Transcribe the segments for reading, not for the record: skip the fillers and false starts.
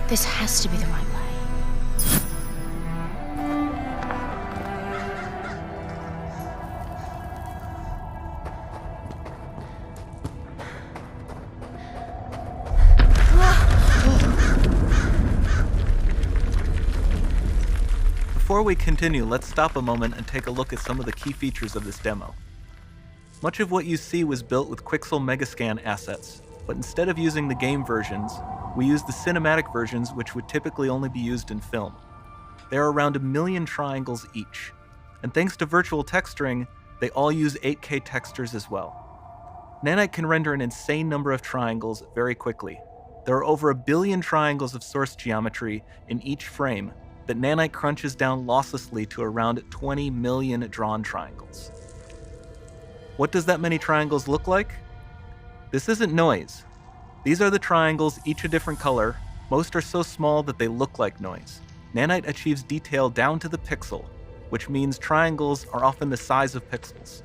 This has to be the right way. Before we continue, let's stop a moment and take a look at some of the key features of this demo. Much of what you see was built with Quixel Megascan assets, but instead of using the game versions, we used the cinematic versions, which would typically only be used in film. There are around 1 million triangles each, and thanks to virtual texturing, they all use 8K textures as well. Nanite can render an insane number of triangles very quickly. There are over 1 billion triangles of source geometry in each frame that Nanite crunches down losslessly to around 20 million drawn triangles. What does that many triangles look like? This isn't noise. These are the triangles, each a different color. Most are so small that they look like noise. Nanite achieves detail down to the pixel, which means triangles are often the size of pixels.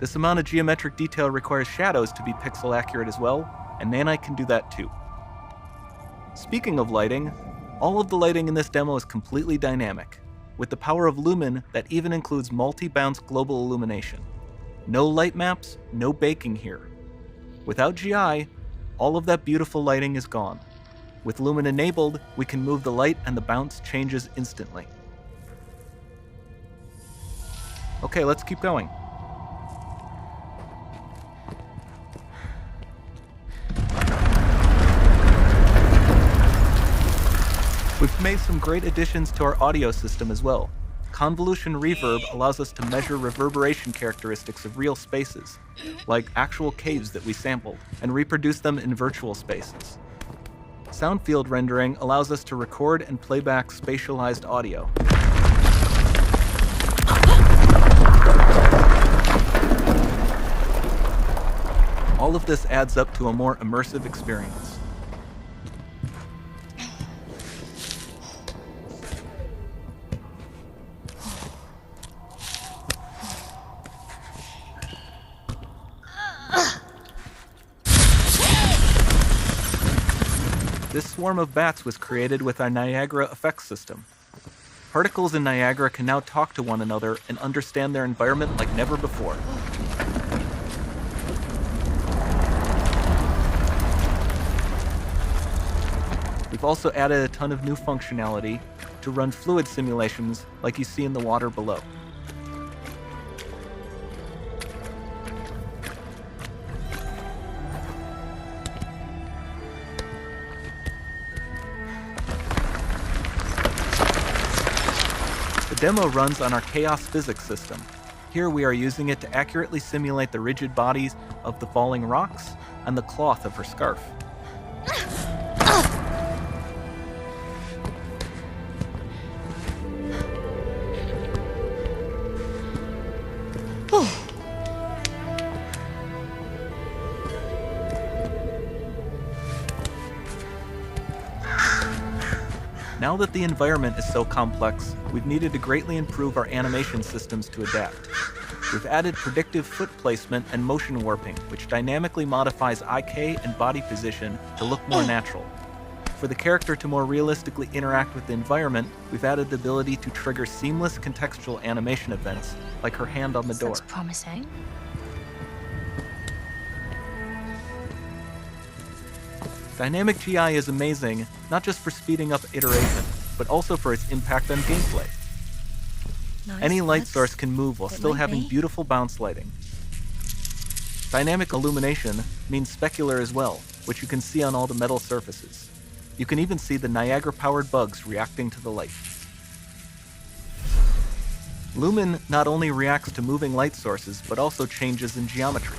This amount of geometric detail requires shadows to be pixel accurate as well, and Nanite can do that too. Speaking of lighting, all of the lighting in this demo is completely dynamic, with the power of Lumen that even includes multi-bounce global illumination. No light maps, no baking here. Without GI, all of that beautiful lighting is gone. With Lumen enabled, we can move the light and the bounce changes instantly. Okay, let's keep going. We've made some great additions to our audio system as well. Convolution reverb allows us to measure reverberation characteristics of real spaces, like actual caves that we sampled, and reproduce them in virtual spaces. Sound field rendering allows us to record and playback spatialized audio. All of this adds up to a more immersive experience. This swarm of bats was created with our Niagara effects system. Particles in Niagara can now talk to one another and understand their environment like never before. We've also added a ton of new functionality to run fluid simulations like you see in the water below. The demo runs on our chaos physics system. Here we are using it to accurately simulate the rigid bodies of the falling rocks and the cloth of her scarf. Now that the environment is so complex, we've needed to greatly improve our animation systems to adapt. We've added predictive foot placement and motion warping, which dynamically modifies IK and body position to look more natural. For the character to more realistically interact with the environment, we've added the ability to trigger seamless contextual animation events, like her hand on the door. Looks promising. Dynamic GI is amazing, not just for speeding up iteration, but also for its impact on gameplay. Nice. Any light source can move while still having be. beautiful bounce lighting. Dynamic illumination means specular as well, which you can see on all the metal surfaces. You can even see the Niagara-powered bugs reacting to the light. Lumen not only reacts to moving light sources, but also changes in geometry.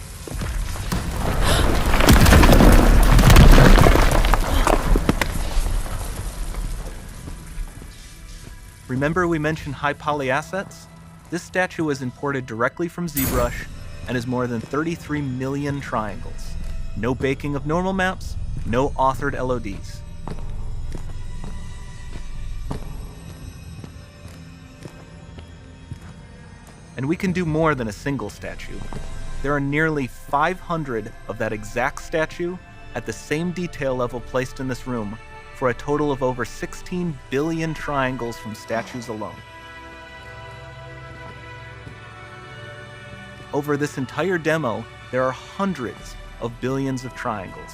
Remember we mentioned high poly assets? This statue was imported directly from ZBrush and is more than 33 million triangles. No baking of normal maps, no authored LODs. And we can do more than a single statue. There are nearly 500 of that exact statue at the same detail level placed in this room for a total of over 16 billion triangles from statues alone. Over this entire demo, there are hundreds of billions of triangles.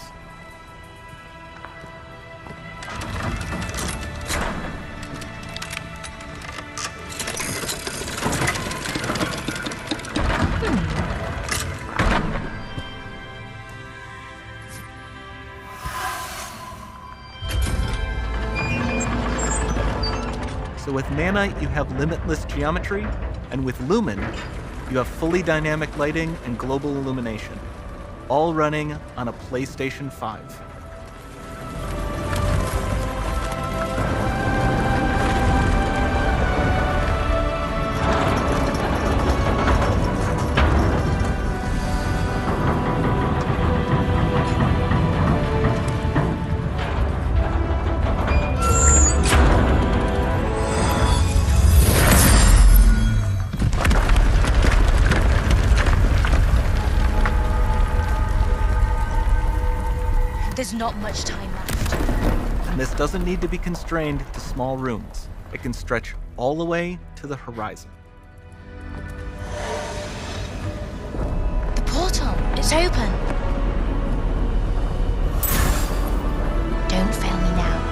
So with Nanite, you have limitless geometry, and with Lumen, you have fully dynamic lighting and global illumination, all running on a PlayStation 5. There's not much time left. And this doesn't need to be constrained to small rooms. It can stretch all the way to the horizon. The portal, it's open. Don't fail me now.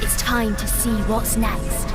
It's time to see what's next.